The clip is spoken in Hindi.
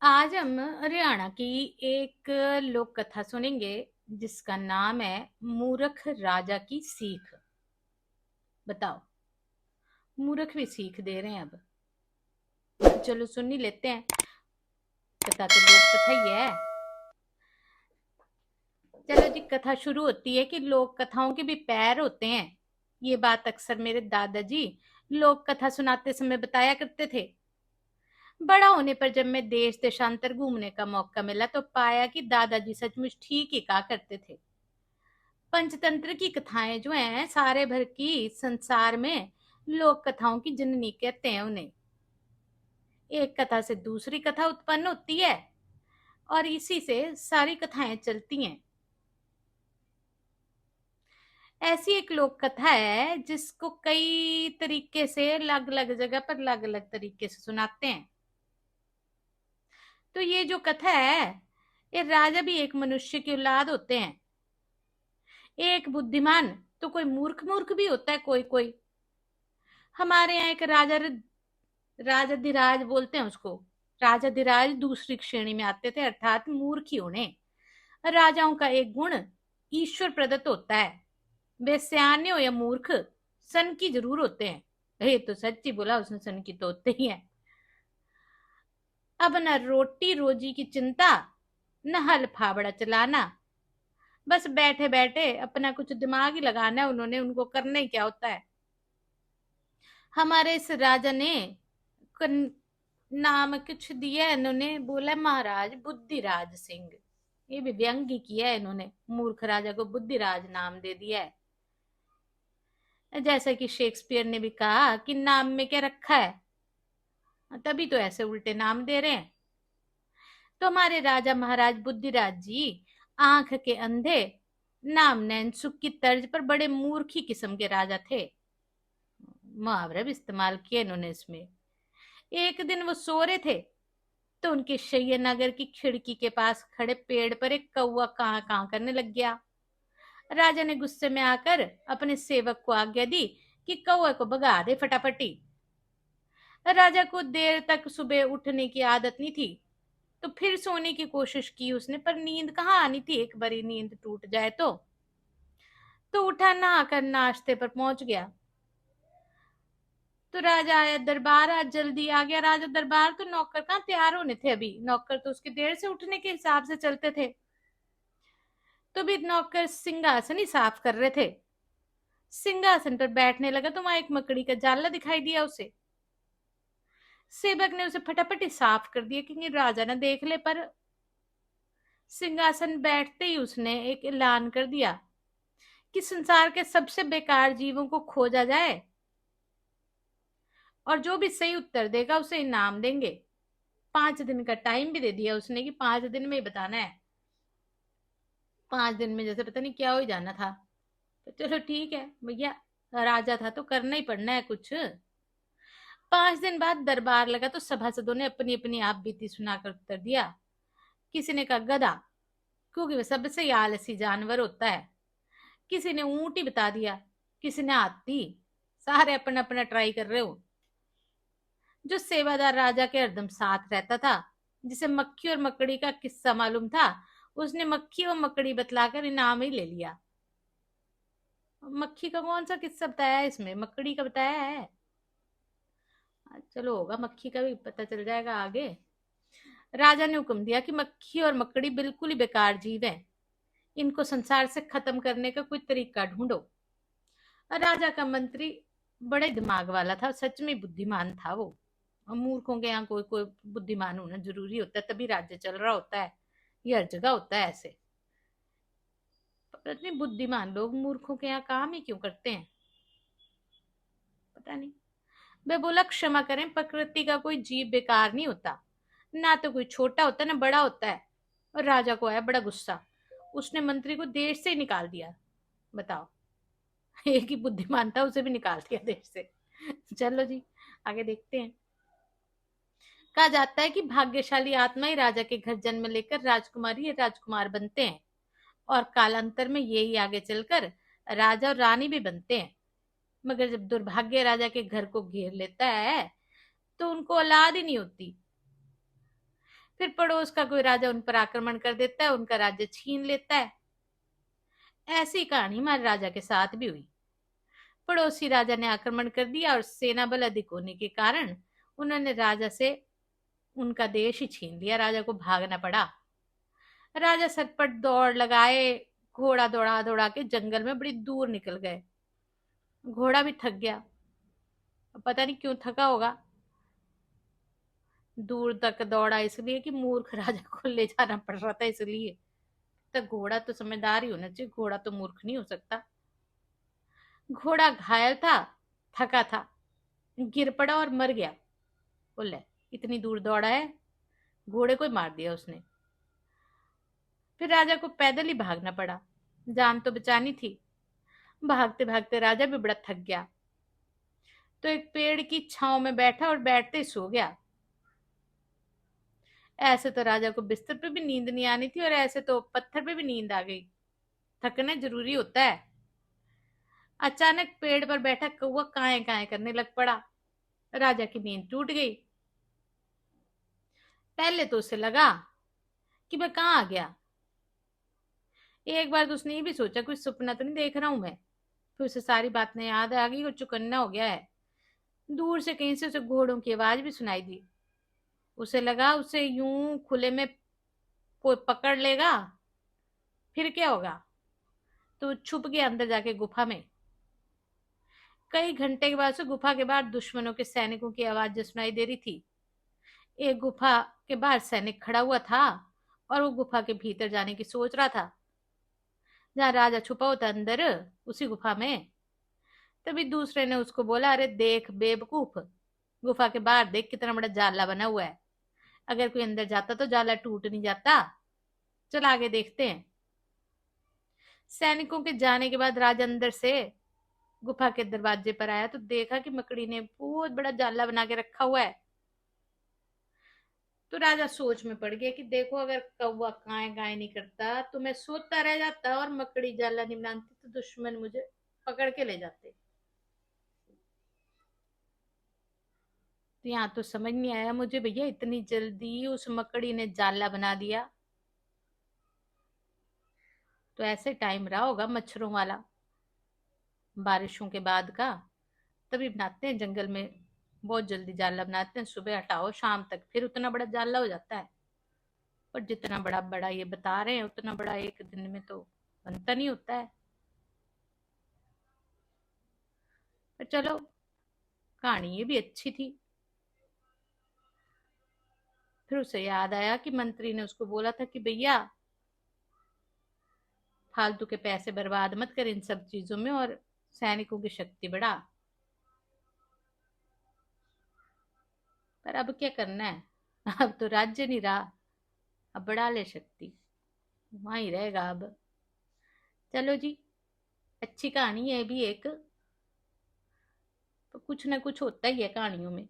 आज हम हरियाणा की एक लोक कथा सुनेंगे जिसका नाम है मूर्ख राजा की सीख। बताओ, मूर्ख भी सीख दे रहे हैं अब। चलो सुन ही लेते हैं। कथा तो लोक कथा ही है। चलो जी, कथा शुरू होती है कि लोक कथाओं के भी पैर होते हैं। ये बात अक्सर मेरे दादाजी लोक कथा सुनाते समय बताया करते थे। बड़ा होने पर जब मैं देश देशांतर घूमने का मौका मिला तो पाया कि दादाजी सचमुच ठीक ही कहा करते थे। पंचतंत्र की कथाएं जो हैं सारे भर की संसार में लोक कथाओं की जननी कहते हैं उन्हें। एक कथा से दूसरी कथा उत्पन्न होती है और इसी से सारी कथाएं चलती हैं। ऐसी एक लोक कथा है जिसको कई तरीके से अलग अलग जगह पर अलग अलग तरीके से सुनाते हैं। तो ये जो कथा है, ये राजा भी एक मनुष्य की औलाद होते हैं। एक बुद्धिमान तो कोई मूर्ख मूर्ख भी होता है कोई कोई। हमारे यहाँ एक राजाधिराज बोलते हैं उसको। राजाधिराज दूसरी श्रेणी में आते थे, अर्थात मूर्ख ही उन्हें। राजाओं का एक गुण ईश्वर प्रदत्त होता है। वे सयाने हो या मूर्ख, सन की जरूर होते हैं। ये तो सच्ची बोला उसने, सन की तो होते ही है। अब न रोटी रोजी की चिंता, न हल फावड़ा चलाना। बस बैठे बैठे अपना कुछ दिमाग ही लगाना है उन्होंने, उनको करना ही क्या होता है। हमारे इस राजा ने नाम कुछ दिया है इन्होंने, बोला महाराज बुद्धिराज सिंह। ये भी व्यंग ही किया है इन्होंने, मूर्ख राजा को बुद्धिराज नाम दे दिया है। जैसा कि शेक्सपियर ने भी कहा कि नाम में क्या रखा है, तभी तो ऐसे उल्टे नाम दे रहे हैं। तो हमारे राजा महाराज बुद्धिराज जी आंख के अंधे, नाम नैनसुख की तर्ज पर बड़े मूर्खी किस्म के राजा थे। मुहावरा भी इस्तेमाल किया इन्होंने इसमें। एक दिन वो सो रहे थे तो उनके शय्यानगर की खिड़की के पास खड़े पेड़ पर एक कौवा कां कां करने लग गया। राजा ने गुस्से में आकर अपने सेवक को आज्ञा दी कि कौवे को भगा दे फटाफटी। राजा को देर तक सुबह उठने की आदत नहीं थी, तो फिर सोने की कोशिश की उसने, पर नींद कहाँ आनी थी। एक बारी नींद टूट जाए तो उठा, नहाकर नाश्ते पर पहुंच गया। तो राजा आया दरबार, आज जल्दी आ गया राजा दरबार। तो नौकर कहाँ तैयार होने थे, अभी नौकर तो उसके देर से उठने के हिसाब से चलते थे। तो भी नौकर सिंहासन ही साफ कर रहे थे। सिंहासन पर बैठने लगा तो वहां एक मकड़ी का जाला दिखाई दिया उसे। सेवक ने उसे फटाफट ही साफ कर दिया क्योंकि राजा ना देख ले। पर सिंहासन बैठते ही उसने एक ऐलान कर दिया कि संसार के सबसे बेकार जीवों को खोजा जाए और जो भी सही उत्तर देगा उसे इनाम देंगे। 5 दिन का टाइम भी दे दिया उसने कि 5 दिन में ही बताना है। 5 दिन में जैसे पता नहीं क्या हो ही जाना था। तो चलो ठीक है भैया, राजा था तो करना ही पड़ना है कुछ। 5 दिन बाद दरबार लगा तो सभासदों ने अपनी अपनी आप बीती सुनाकर उत्तर दिया। किसी ने कहा गधा, क्योंकि वह सबसे ही आलसी जानवर होता है। किसी ने ऊंट ही बता दिया, किसी ने हाथी। सारे अपना अपना ट्राई कर रहे हो। जो सेवादार राजा के हरदम साथ रहता था, जिसे मक्खी और मकड़ी का किस्सा मालूम था, उसने मक्खी और मकड़ी बतलाकर इनाम ही ले लिया। मक्खी का कौन सा किस्सा बताया है इसमें, मकड़ी का बताया है। चलो होगा, मक्खी का भी पता चल जाएगा आगे। राजा ने हुक्म दिया कि मक्खी और मकड़ी बिल्कुल ही बेकार जीव हैं, इनको संसार से खत्म करने का कोई तरीका ढूंढो। राजा का मंत्री बड़े दिमाग वाला था, सच में बुद्धिमान था वो। और मूर्खों के यहाँ कोई कोई बुद्धिमान होना जरूरी होता है, तभी राज्य चल रहा होता है। ये हर जगह होता है ऐसे। पता नहीं बुद्धिमान लोग मूर्खों के यहाँ काम ही क्यों करते हैं, पता नहीं। मैं बोला क्षमा करें, प्रकृति का कोई जीव बेकार नहीं होता, ना तो कोई छोटा होता ना बड़ा होता है। और राजा को आया बड़ा गुस्सा, उसने मंत्री को देश से ही निकाल दिया। बताओ, एक ही बुद्धिमान था, उसे भी निकाल दिया देश से। चलो जी, आगे देखते हैं। कहा जाता है कि भाग्यशाली आत्मा ही राजा के घर जन्म लेकर राजकुमारी या राजकुमार बनते हैं और कालांतर में यही आगे चलकर राजा और रानी भी बनते हैं। मगर जब दुर्भाग्य राजा के घर को घेर लेता है तो उनको औलाद ही नहीं होती। फिर पड़ोस का कोई राजा उन पर आक्रमण कर देता है, उनका राज्य छीन लेता है। ऐसी कहानी हमारे राजा के साथ भी हुई। पड़ोसी राजा ने आक्रमण कर दिया और सेना बल अधिक होने के कारण उन्होंने राजा से उनका देश ही छीन लिया। राजा को भागना पड़ा। राजा सटपट दौड़ लगाए, घोड़ा दौड़ा दौड़ा के जंगल में बड़ी दूर निकल गए। घोड़ा भी थक गया, पता नहीं क्यों थका होगा। दूर तक दौड़ा इसलिए कि मूर्ख राजा को ले जाना पड़ रहा था, इसलिए। तो घोड़ा तो समझदार ही होना चाहिए, घोड़ा तो मूर्ख नहीं हो सकता। घोड़ा घायल था, थका था, गिर पड़ा और मर गया। बोले इतनी दूर दौड़ा है, घोड़े को ही मार दिया उसने। फिर राजा को पैदल ही भागना पड़ा, जान तो बचानी थी। भागते भागते राजा भी बड़ा थक गया, तो एक पेड़ की छांव में बैठा और बैठते ही सो गया। ऐसे तो राजा को बिस्तर पे भी नींद नहीं आनी थी, और ऐसे तो पत्थर पे भी नींद आ गई। थकना जरूरी होता है। अचानक पेड़ पर बैठा कौवा काए काए करने लग पड़ा। राजा की नींद टूट गई। पहले तो उसे लगा कि मैं कहाँ आ गया। एक बार तो उसने ये भी सोचा कुछ सपना तो नहीं देख रहा हूं मैं। फिर उसे सारी बातें याद आ गई और चौकन्ना हो गया है। दूर से कहीं से उसे घोड़ों की आवाज भी सुनाई दी। उसे लगा उसे यूं खुले में कोई पकड़ लेगा, फिर क्या होगा। तो छुप गया अंदर जाके गुफा में। कई घंटे के बाद से गुफा के बाहर दुश्मनों के सैनिकों की आवाज जो सुनाई दे रही थी। एक गुफा के बाहर सैनिक खड़ा हुआ था और वो गुफा के भीतर जाने की सोच रहा था, जहां राजा छुपा होता अंदर उसी गुफा में। तभी दूसरे ने उसको बोला, अरे देख बेवकूफ, गुफा के बाहर देख कितना बड़ा जाला बना हुआ है। अगर कोई अंदर जाता तो जाला टूट नहीं जाता। चल आगे देखते हैं। सैनिकों के जाने के बाद राजा अंदर से गुफा के दरवाजे पर आया तो देखा कि मकड़ी ने बहुत बड़ा जाला बना के रखा हुआ है। तो राजा सोच में पड़ गया कि देखो, अगर कौवा काए काए नहीं करता तो मैं सोता रह जाता, और मकड़ी जाला नहीं बनाती तो दुश्मन मुझे पकड़ के ले जाते। तो यहाँ तो समझ नहीं आया मुझे भैया, इतनी जल्दी उस मकड़ी ने जाला बना दिया। तो ऐसे टाइम रहा होगा मच्छरों वाला, बारिशों के बाद का। तभी बनाते हैं जंगल में, बहुत जल्दी जाला बनाते हैं। सुबह हटाओ शाम तक फिर उतना बड़ा जाला हो जाता है। और जितना बड़ा बड़ा ये बता रहे हैं उतना बड़ा एक दिन में तो बनता नहीं होता है। पर चलो, कहानी ये भी अच्छी थी। फिर उसे याद आया कि मंत्री ने उसको बोला था कि भैया फालतू के पैसे बर्बाद मत कर इन सब चीजों में, और सैनिकों की शक्ति बढ़ा। पर अब क्या करना है, अब तो राज्य नहीं रहा, अब बढ़ा ले शक्ति, वहां ही रहेगा अब। चलो जी, अच्छी कहानी है भी एक। तो कुछ ना कुछ होता ही है कहानियों में।